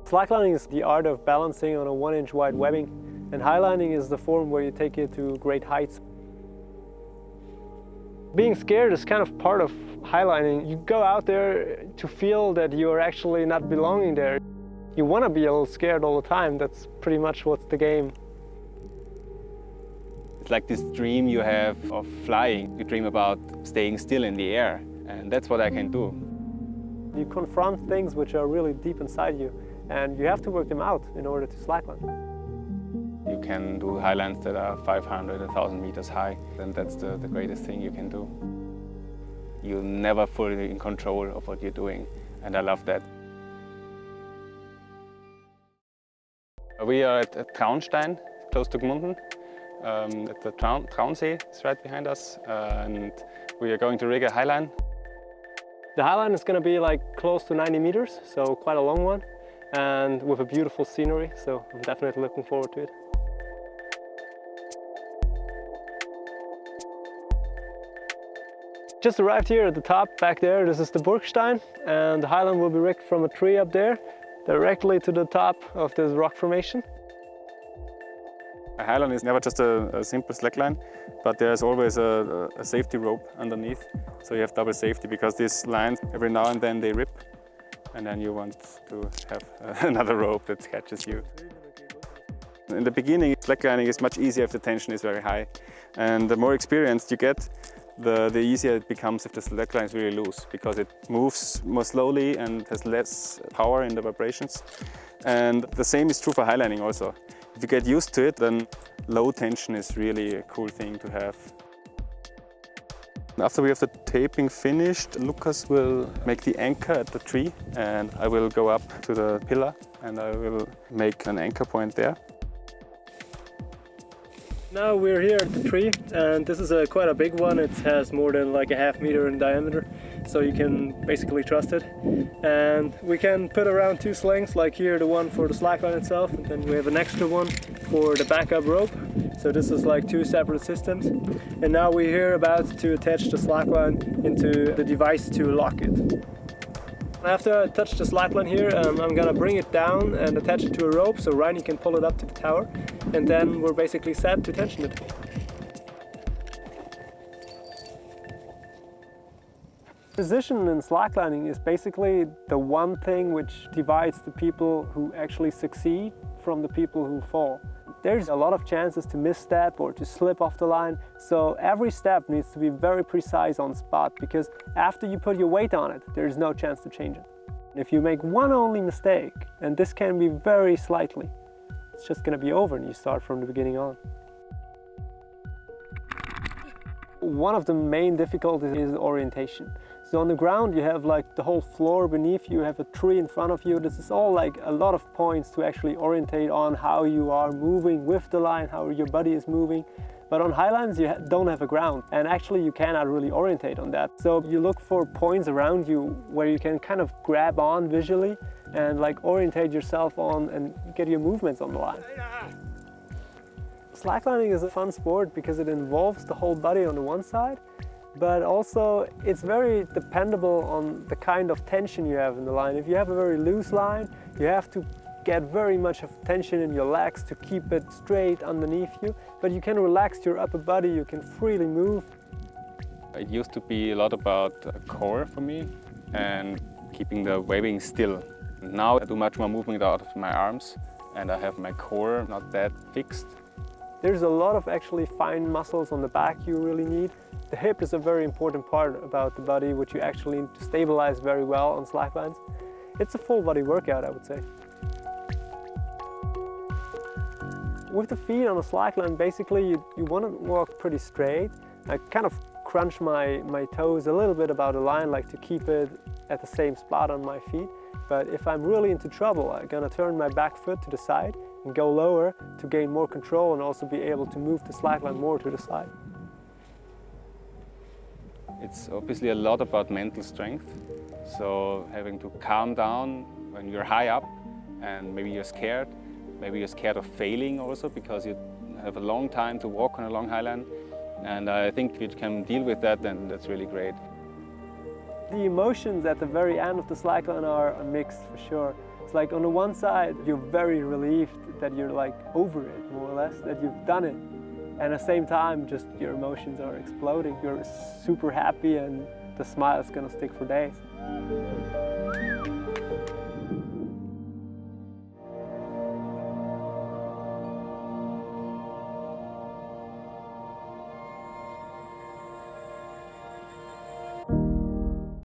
Slacklining is the art of balancing on a 1-inch wide webbing, and highlining is the form where you take it to great heights. Being scared is kind of part of highlining. You go out there to feel that you're actually not belonging there. You want to be a little scared all the time. That's pretty much what's the game. It's like this dream you have of flying. You dream about staying still in the air, and that's what I can do. You confront things which are really deep inside you, and you have to work them out in order to slackline. You can do highlines that are 500, 1,000 meters high, and that's the greatest thing you can do. You're never fully in control of what you're doing, and I love that. We are at Traunstein, close to Gmunden. At the Traunsee is right behind us, and we are going to rig a highline. The highline is going to be like close to 90 meters, so quite a long one, and with a beautiful scenery, so I'm definitely looking forward to it. Just arrived here at the top back there. This is the Burgstein, and the highline will be rigged from a tree up there directly to the top of this rock formation. A highline is never just a simple slackline, but there's always a safety rope underneath. So you have double safety because these lines, every now and then they rip, and then you want to have another rope that catches you. In the beginning, slacklining is much easier if the tension is very high. And the more experienced you get, the easier it becomes if the slackline is really loose, because it moves more slowly and has less power in the vibrations. And the same is true for highlining also. If you get used to it, then low tension is really a cool thing to have. After we have the taping finished, Lukas will make the anchor at the tree, and I will go up to the pillar and I will make an anchor point there. Now we're here at the tree, and this is quite a big one. It has more than like a half meter in diameter, so you can basically trust it. And we can put around 2 slings, like here the one for the slackline itself, and then we have an extra one for the backup rope. So this is like 2 separate systems. And now we're here about to attach the slackline into the device to lock it. After I touch the slackline here, I'm gonna bring it down and attach it to a rope so Reini can pull it up to the tower, and then we're basically set to tension it. Position in slacklining is basically the one thing which divides the people who actually succeed from the people who fall. There's a lot of chances to misstep or to slip off the line, so every step needs to be very precise on spot, because after you put your weight on it, there's no chance to change it. If you make one only mistake, and this can be very slightly, it's just going to be over and you start from the beginning on. One of the main difficulties is orientation. So on the ground you have like the whole floor beneath you, you have a tree in front of you. This is all like a lot of points to actually orientate on how you are moving with the line, how your body is moving. But on highlines you don't have a ground, and actually you cannot really orientate on that. So you look for points around you where you can kind of grab on visually and like orientate yourself on and get your movements on the line. Slacklining is a fun sport because it involves the whole body on the one side, but also it's very dependable on the kind of tension you have in the line. If you have a very loose line, you have to get very much of tension in your legs to keep it straight underneath you, but you can relax your upper body, you can freely move. It used to be a lot about core for me and keeping the webbing still. Now I do much more movement out of my arms, and I have my core not that fixed. There's a lot of actually fine muscles on the back you really need. The hip is a very important part about the body, which you actually need to stabilize very well on slacklines. It's a full body workout, I would say. With the feet on a slackline, basically you want to walk pretty straight. I kind of crunch my toes a little bit about the line, like to keep it at the same spot on my feet. But if I'm really into trouble, I'm gonna turn my back foot to the side and go lower to gain more control and also be able to move the slackline more to the side. It's obviously a lot about mental strength. So having to calm down when you're high up and maybe you're scared. Maybe you're scared of failing also because you have a long time to walk on a long highline. And I think if you can deal with that, then that's really great. The emotions at the very end of the slackline are mixed for sure. It's like on the one side, you're very relieved that you're like over it, more or less, that you've done it. And at the same time, just your emotions are exploding. You're super happy and the smile is gonna stick for days.